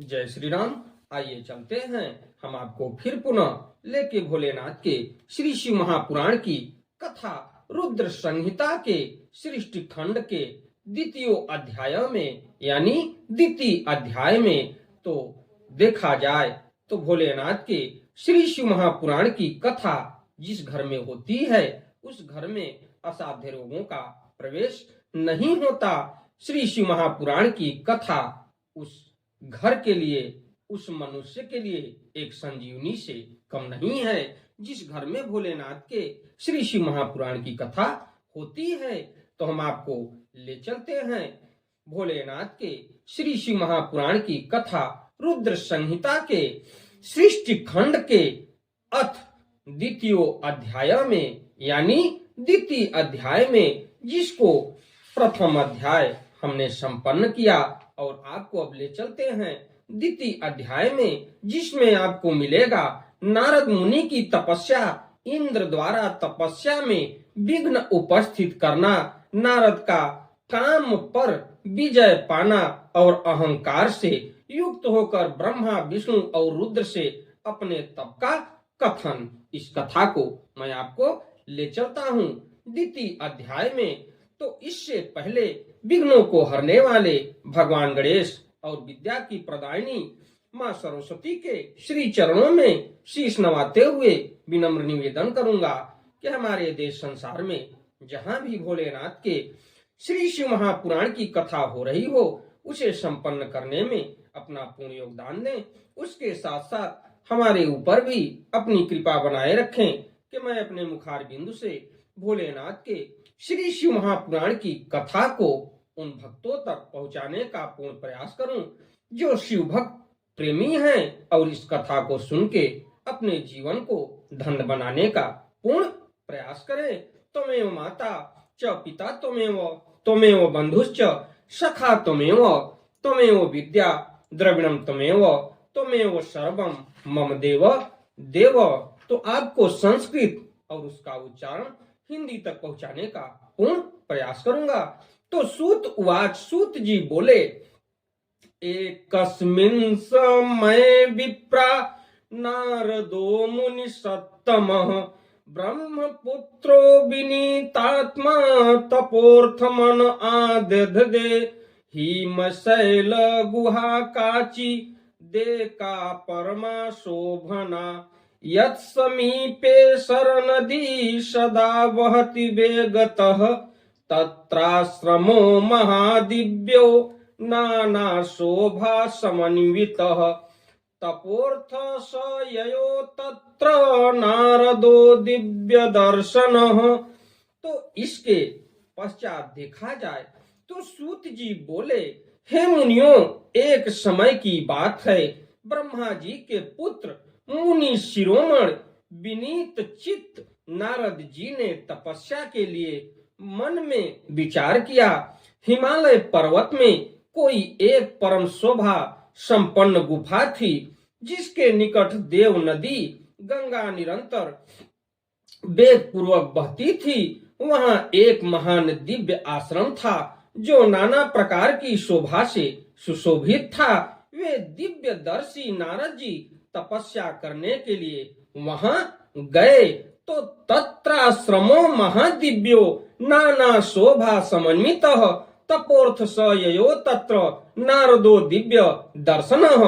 जय श्री राम। आइए चलते हैं हम आपको फिर पुनः लेके भोलेनाथ के श्री शिव महापुराण की कथा रुद्र संहिता के सृष्टि खंड के द्वितीय अध्याय में, यानी द्वितीय अध्याय में तो देखा जाए तो भोलेनाथ के श्री शिव महापुराण की कथा जिस घर में होती है उस घर में असाध्य रोगों का प्रवेश नहीं होता। श्री शिव महापुराण की कथा उस घर के लिए, उस मनुष्य के लिए एक संजीवनी से कम नहीं है। जिस घर में भोलेनाथ के श्री शिव महापुराण की कथा होती है तो हम आपको ले चलते हैं भोलेनाथ के श्री शिव महापुराण की कथा रुद्र संहिता के सृष्टि खंड के अथ द्वितीय अध्याय में, यानी द्वितीय अध्याय में, जिसको प्रथम अध्याय हमने संपन्न किया और आपको अब ले चलते हैं द्वितीय अध्याय में, जिसमें आपको मिलेगा नारद मुनि की तपस्या, इंद्र द्वारा तपस्या में विघ्न उपस्थित करना, नारद का काम पर विजय पाना और अहंकार से युक्त होकर ब्रह्मा विष्णु और रुद्र से अपने तप का कथन। इस कथा को मैं आपको ले चलता हूँ द्वितीय अध्याय में। तो इससे पहले विघ्नों को हरने वाले भगवान गणेश और विद्या की प्रदायिनी माँ सरस्वती के श्री चरणों में शीश नवाते हुए विनम्र निवेदन करूंगा कि हमारे देश संसार में जहाँ भी भोलेनाथ के श्री शिव महापुराण की कथा हो रही हो उसे संपन्न करने में अपना पूर्ण योगदान दें। उसके साथ साथ हमारे ऊपर भी अपनी कृपा बनाए रखें कि मैं अपने मुखार बिंदु से भोलेनाथ के श्री शिव महापुराण की कथा को उन भक्तों तक पहुंचाने का पूर्ण प्रयास करूं जो शिव भक्त प्रेमी हैं और इस कथा को सुन के अपने जीवन को धन्य बनाने का पूर्ण प्रयास करें। त्वमेव माता च पिता त्वमेव बंधुश्च सखा त्वमेव विद्या द्रविणम त्वमेव सर्वम मम देव देव। तो आपको संस्कृत और उसका उच्चारण हिंदी तक पहुंचाने का पूर्ण प्रयास करूंगा। तो सूत उवाच, सूत जी बोले, एकस्मिन् समये विप्रा नारदो मुनि सत्तमः ब्रह्मपुत्रो विनीतात्मा तपोर्थमन आदधे हिमशैल गुहा काची देका परमा शोभना यत्समीपे सरनदी सदा वहति वेगतः तत्राश्रमो महादिव्यो नाना शोभा समन्वितः तपोर्थ स ययो तत्र नारदो दिव्य दर्शनः। तो इसके पश्चात देखा जाए तो सूत जी बोले, हे मुनियों, एक समय की बात है, ब्रह्मा जी के पुत्र मुनि शिरोमण विनीत चित्त नारद जी ने तपस्या के लिए मन में विचार किया। हिमालय पर्वत में कोई एक परम शोभा संपन्न गुफा थी जिसके निकट देव नदी गंगा निरंतर वेग पूर्वक बहती थी। वहां एक महान दिव्य आश्रम था जो नाना प्रकार की शोभा से सुशोभित था। वे दिव्य दर्शी नारद जी तपस्या करने के लिए वहां गए तो तत्राश्रमो महादिव्यो नाना शोभा समन्वितः तपोर्थ स ययो तत्र नारदो दिव्य दर्शनः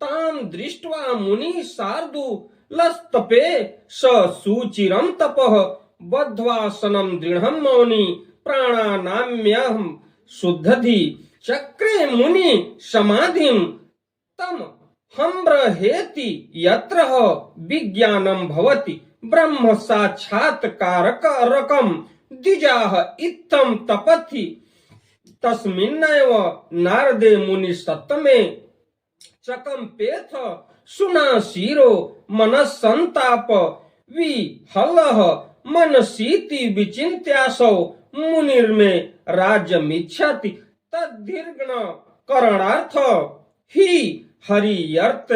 ताम दृष्ट्वा मुनि शार्दूलस्तपे स सुचिरं तपः बद्ध्वासनं दृढ़ं मौनि प्राणानाम्यहं शुद्धधि चक्रे मुनि समाधिं तम हम्रहेति यत्र विज्ञानं भवति ब्रह्म साक्षात्कारकरकं द्विजाः इत्थं तपति तस्मिन्नेव नारदे मुनि सत्तमे चकम्पेथ सुनाशीरो मनस्संताप विहलः मनसीति विचिन्त्यासौ मुनिर्मे राज्यमिच्छति तद्दीर्घन करणार्थ हि हरियर्थ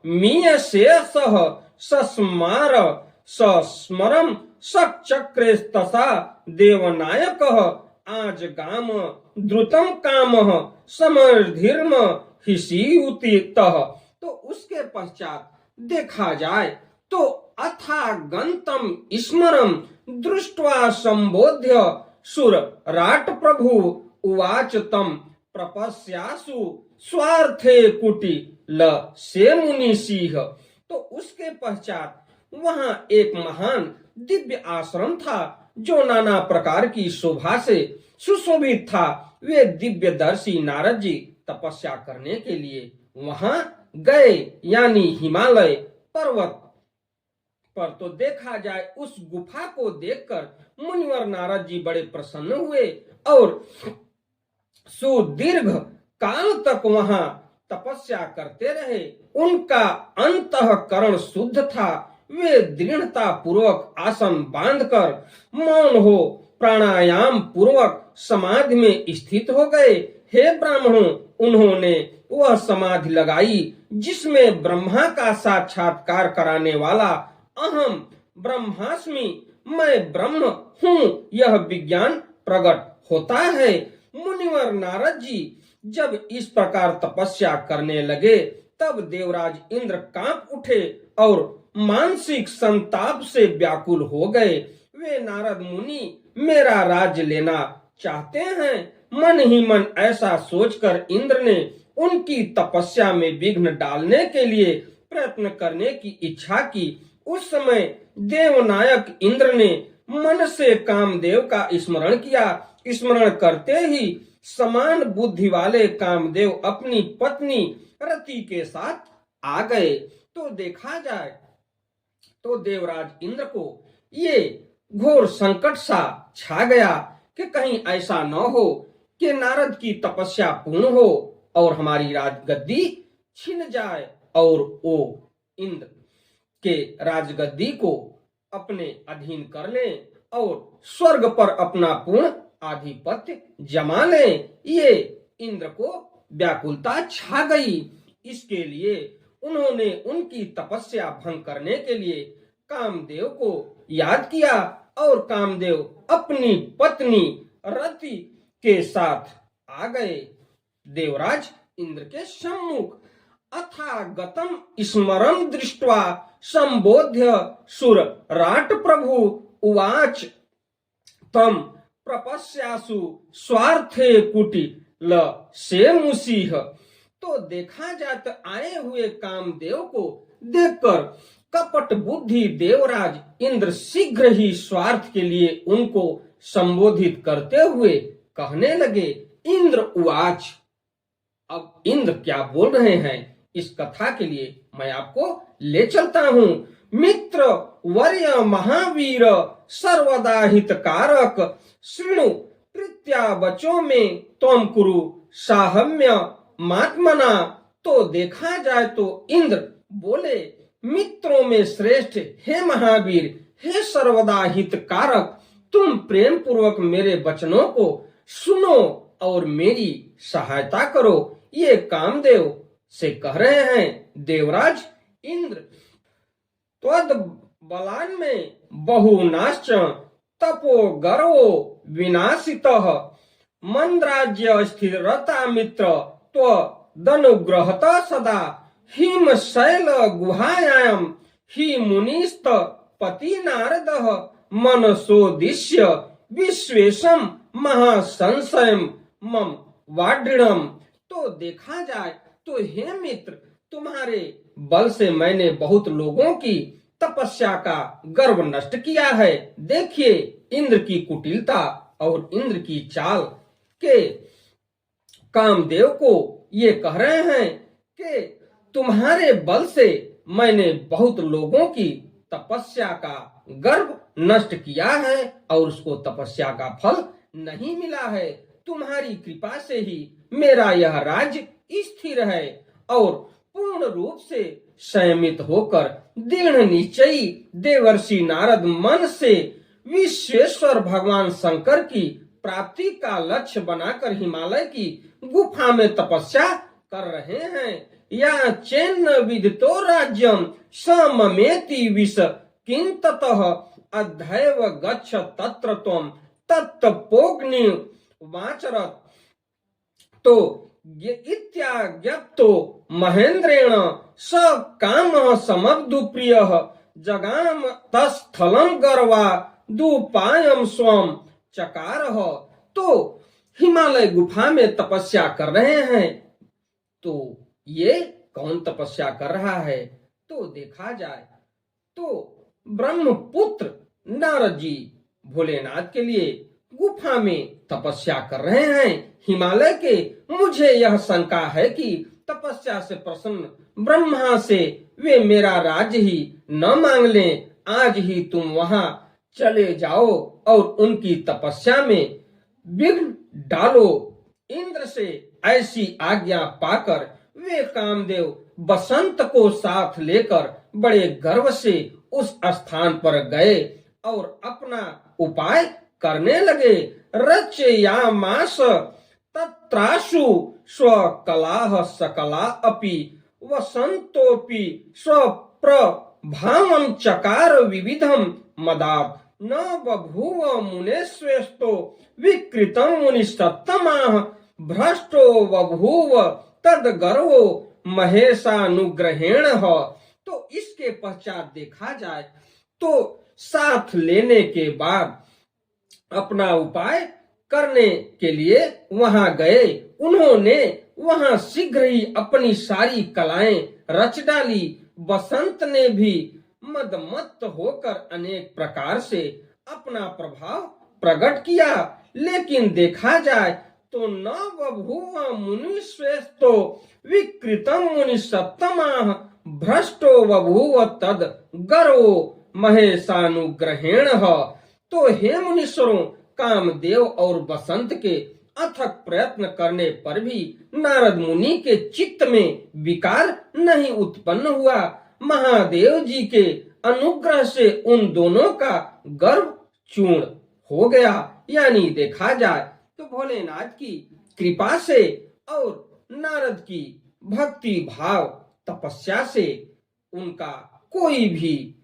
मीयशेषः सस्मार सस्मरम सक्चक्रेस्तसा देवनायकः आजगाम द्रुतं कामः समर्धिर्म हिसीयुतितः, तो उसके पश्चात देखा जाए तो अथा गंतम स्मरम दृष्ट्वा संबोध्य सुर राट प्रभु उवाच तम प्रपस्यासु स्वार्थे कुटी ल से मुनि सिंह। तो उसके पश्चात वहां एक महान दिव्य आश्रम था जो नाना प्रकार की शोभा से सुशोभित था। वे दिव्य दर्शी नारद जी तपस्या करने के लिए वहां गए, यानी हिमालय पर्वत पर। तो देखा जाए उस गुफा को देखकर मुनिवर नारद जी बड़े प्रसन्न हुए और सुदीर्घ काल तक वहां तपस्या करते रहे। उनका अंतःकरण शुद्ध था। वे दृढ़ता पूर्वक आसन बांधकर मौन हो प्राणायाम पूर्वक समाधि में स्थित हो गए। हे ब्राह्मणों, उन्होंने वह समाधि लगाई जिसमें ब्रह्मा का साक्षात्कार कराने वाला अहम ब्रह्मास्मि, मैं ब्रह्म हूँ, यह विज्ञान प्रकट होता है। मुनिवर नारद जी जब इस प्रकार तपस्या करने लगे तब देवराज इंद्र कांप उठे और मानसिक संताप से व्याकुल हो गए। वे नारद मुनि मेरा राज्य लेना चाहते हैं। मन ही मन ऐसा सोचकर इंद्र ने उनकी तपस्या में विघ्न डालने के लिए प्रयत्न करने की इच्छा की। उस समय देवनायक इंद्र ने मन से कामदेव का स्मरण किया। स्मरण करते ही समान बुद्धि वाले कामदेव अपनी पत्नी रति के साथ आ गए। तो देखा जाए तो देवराज इंद्र को ये घोर संकट सा छा गया कि कहीं ऐसा न हो कि नारद की तपस्या पूर्ण हो और हमारी राजगद्दी छिन जाए और वो इंद्र के राजगद्दी को अपने अधीन कर ले और स्वर्ग पर अपना पूर्ण आधिपत्य जमा ले। ये इंद्र को व्याकुलता छा गई। इसके लिए उन्होंने उनकी तपस्या भंग करने के लिए कामदेव को याद किया और कामदेव अपनी पत्नी रति के साथ आ गए देवराज इंद्र के सम्मुख। अथा गतम स्मरम दृष्ट्वा संबोध्य सुर राट प्रभु उवाच तम प्रपस्यासु स्वार्थे कुटी ल से मुसीह। तो देखा जात आए हुए कामदेव को देखकर कपट बुद्धि देवराज इंद्र शीघ्र ही स्वार्थ के लिए उनको संबोधित करते हुए कहने लगे, इंद्र उवाच। अब इंद्र क्या बोल रहे हैं इस कथा के लिए मैं आपको ले चलता हूँ। मित्र वर्य महावीर सर्वदा हितकारक श्रृणु प्रीत्या बचों में त्वं कुरु साहम्य मात्मना। तो देखा जाए तो इंद्र बोले, मित्रों में श्रेष्ठ हे महावीर, हे सर्वदा हितकारक, तुम प्रेम पूर्वक मेरे वचनों को सुनो और मेरी सहायता करो। ये कामदेव से कह रहे हैं देवराज इंद्र। त्वद बलान में बहुनाश्च तपो गर्वो विनाशितः मंद्राज्य स्थिरता मित्र त्वदनुग्रहत सदा हिम शैल गुहायाम हि मुनिस्त पति नारदः मनसोदिश्य विश्वेशम महासंशयम मम वाड्रणम। तो देखा जाए तो हे मित्र, तुम्हारे बल से मैंने बहुत लोगों की तपस्या का गर्व नष्ट किया है। देखिए इंद्र की कुटिलता और इंद्र की चाल के कामदेव को ये कह रहे हैं कि तुम्हारे बल से मैंने बहुत लोगों की तपस्या का गर्व नष्ट किया है और उसको तपस्या का फल नहीं मिला है। तुम्हारी कृपा से ही मेरा यह राज्य स्थिर है और पूर्ण रूप से संयमित होकर दृढ़ निश्चयी देवर्षि नारद मन से विश्वेश्वर भगवान शंकर की प्राप्ति का लक्ष्य बनाकर हिमालय की गुफा में तपस्या कर रहे हैं। या चेन्न विदितो राज्यम सममेति विष किंततः अध्यैव गच्छ तत्र त्वं तत्पोग्नि वाचरत। तो इत्याज्ञप्तो महेंद्रेण स काम समब्दु प्रिय जगाम तस्थलम गर्वा दुपायम स्वम चकार। तो हिमालय गुफा में तपस्या कर रहे हैं। तो ये कौन तपस्या कर रहा है? तो देखा जाए तो ब्रह्मपुत्र नारद जी भोलेनाथ के लिए गुफा में तपस्या कर रहे हैं हिमालय के। मुझे यह शंका है कि तपस्या से प्रसन्न ब्रह्मा से वे मेरा राज्य ही न मांग लें। आज ही तुम वहां चले जाओ और उनकी तपस्या में विघ्न डालो। इंद्र से ऐसी आज्ञा पाकर वे कामदेव बसंत को साथ लेकर बड़े गर्व से उस स्थान पर गए और अपना उपाय करने लगे। रचयामास तत्राशु स्वकलाः सकला अपि वसंतोपि स्वप्रभावं चकार विविधं मदात् न बभूव मुनेश्रेष्ठो विकृतं मुनिसत्तमाः भ्रष्टो बभूव तद गर्वो महेशानुग्रहेण। तो इसके पश्चात देखा जाए तो साथ लेने के बाद अपना उपाय करने के लिए वहां गए। उन्होंने वहां शीघ्र ही अपनी सारी कलाएं रच डाली। बसंत ने भी मदमत्त होकर अनेक प्रकार से अपना प्रभाव प्रकट किया, लेकिन देखा जाए तो न बभूव मुनि श्रेष्ठो विकृतम मुनि सत्तमाः भ्रष्टो बभूव तद गर्वो महेशानुग्रहेण। तो हे मुनीश्वरों, कामदेव और बसंत के अथक प्रयत्न करने पर भी नारद मुनि के चित्त में विकार नहीं उत्पन्न हुआ। महादेव जी के अनुग्रह से उन दोनों का गर्व चूर्ण हो गया। यानी देखा जाए तो भोलेनाथ की कृपा से और नारद की भक्ति भाव तपस्या से उनका कोई भी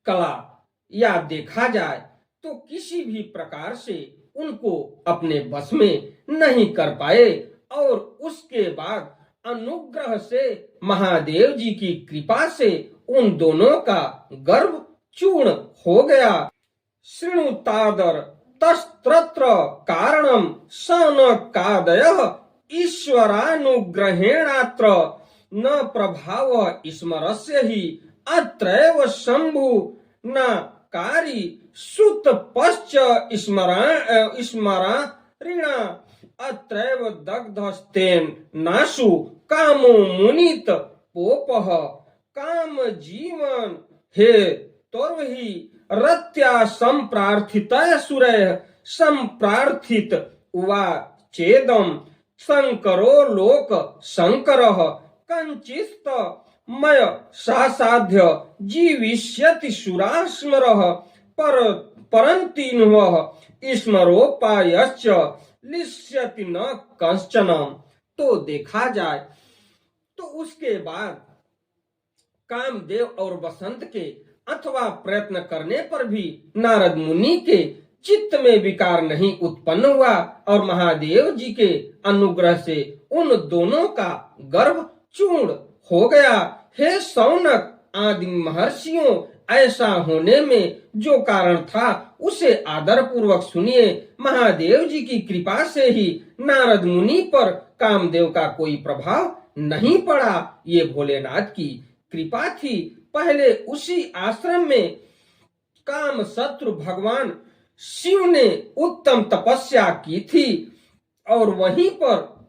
कला या देखा जाए तो किसी भी प्रकार से उनको अपने बस में नहीं कर पाए। और उसके बाद अनुग्रह से महादेव जी की कृपा से उन दोनों का गर्व चूर्ण हो गया। शृणुतादर तस्त्रत्र कारणम सनकादयः ईश्वरानुग्रहेणात्र न प्रभाव स्मरस्य ही अत्रैव शंभु न कारी सुत पश्च स्मरणा अत्रैव दग्धस्तेन नाशु कामो मुनित पोपः काम जीवन हे तोर्वहि रत्या संप्रार्थित सुरय संप्रार्थित उवा चेदम शंकरो लोक शंकरः कंचिस्त मय सासाध्य जीविष्यति सुरास्मरः परंतिन्वः स्मरोपायश्च लिष्यति न कश्चन। तो देखा जाए तो उसके बाद कामदेव और बसंत के अथवा प्रयत्न करने पर भी नारद मुनि के चित्त में विकार नहीं उत्पन्न हुआ और महादेव जी के अनुग्रह से उन दोनों का गर्भ चूर्ण हो गया। हे शौनक आदि महर्षियों, ऐसा होने में जो कारण था उसे आदर पूर्वक सुनिए। महादेव जी की कृपा से ही नारद मुनि पर कामदेव का कोई प्रभाव नहीं पड़ा। ये भोलेनाथ की कृपा थी। पहले उसी आश्रम में काम शत्रु भगवान शिव ने उत्तम तपस्या की थी और वहीं पर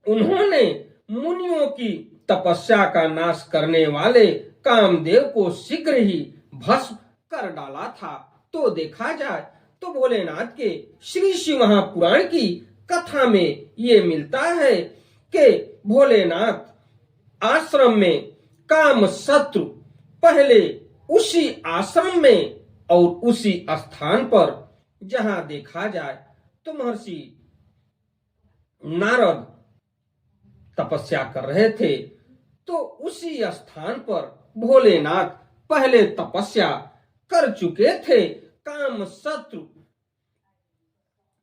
उन्होंने मुनियों की तपस्या का नाश करने वाले कामदेव को शीघ्र ही भस्म कर डाला था। तो देखा जाए तो भोलेनाथ के श्री शिव महापुराण की कथा में ये मिलता है कि भोलेनाथ आश्रम में काम शत्रु पहले उसी आश्रम में और उसी स्थान पर जहां देखा जाए तो महर्षि नारद तपस्या कर रहे थे, तो उसी स्थान पर भोलेनाथ पहले तपस्या कर चुके थे। काम शत्रु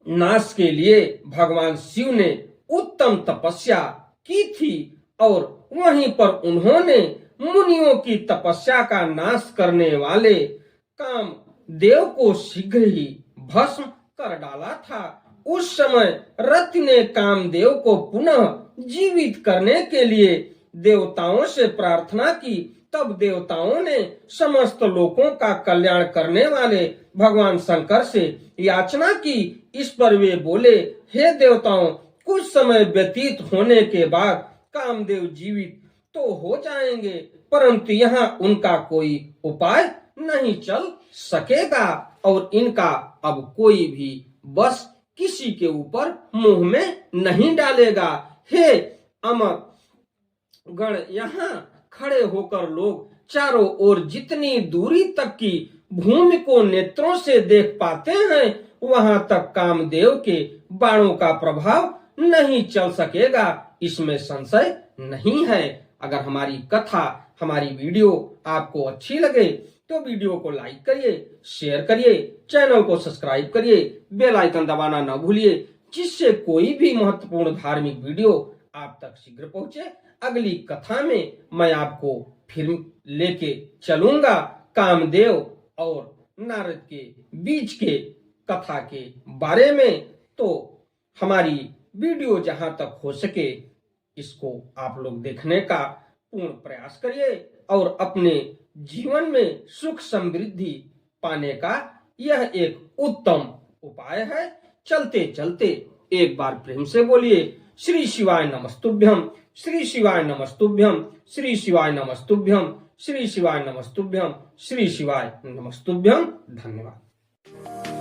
नाश के लिए भगवान शिव ने उत्तम तपस्या की थी और वहीं पर उन्होंने मुनियों की तपस्या का नाश करने वाले कामदेव को शीघ्र ही भस्म कर डाला था। उस समय रति ने कामदेव को पुनः जीवित करने के लिए देवताओं से प्रार्थना की। तब देवताओं ने समस्त लोकों का कल्याण करने वाले भगवान शंकर से याचना की। इस पर वे बोले, हे देवताओं, कुछ समय व्यतीत होने के बाद कामदेव जीवित तो हो जाएंगे, परंतु यहाँ उनका कोई उपाय नहीं चल सकेगा और इनका अब कोई भी बस किसी के ऊपर मुंह में नहीं डालेगा। हे अमर गण, यहाँ खड़े होकर लोग चारों ओर जितनी दूरी तक की भूमि को नेत्रों से देख पाते हैं, वहां तक कामदेव के बाणों का प्रभाव नहीं चल सकेगा, इसमें संशय नहीं है। अगर हमारी कथा, हमारी वीडियो आपको अच्छी लगे तो वीडियो को लाइक करिए, शेयर करिए, चैनल को सब्सक्राइब करिए, बेल आइकन दबाना न भूलिए, जिससे कोई भी महत्वपूर्ण धार्मिक वीडियो आप तक शीघ्र पहुंचे। अगली कथा में मैं आपको फिर लेके चलूंगा कामदेव और नारद के बीच के कथा के बारे में। तो हमारी वीडियो जहां तक हो सके इसको आप लोग देखने का पूर्ण प्रयास करिए और अपने जीवन में सुख समृद्धि पाने का यह एक उत्तम उपाय है। चलते चलते एक बार प्रेम से बोलिए, श्री शिवाय नमस्तुभ्यम, श्री शिवाय नमस्तुभ्यम, श्री शिवाय नमस्तुभ्यम, श्री शिवाय नमस्तुभ्यम, श्री शिवाय नमस्तुभ्यम। धन्यवाद।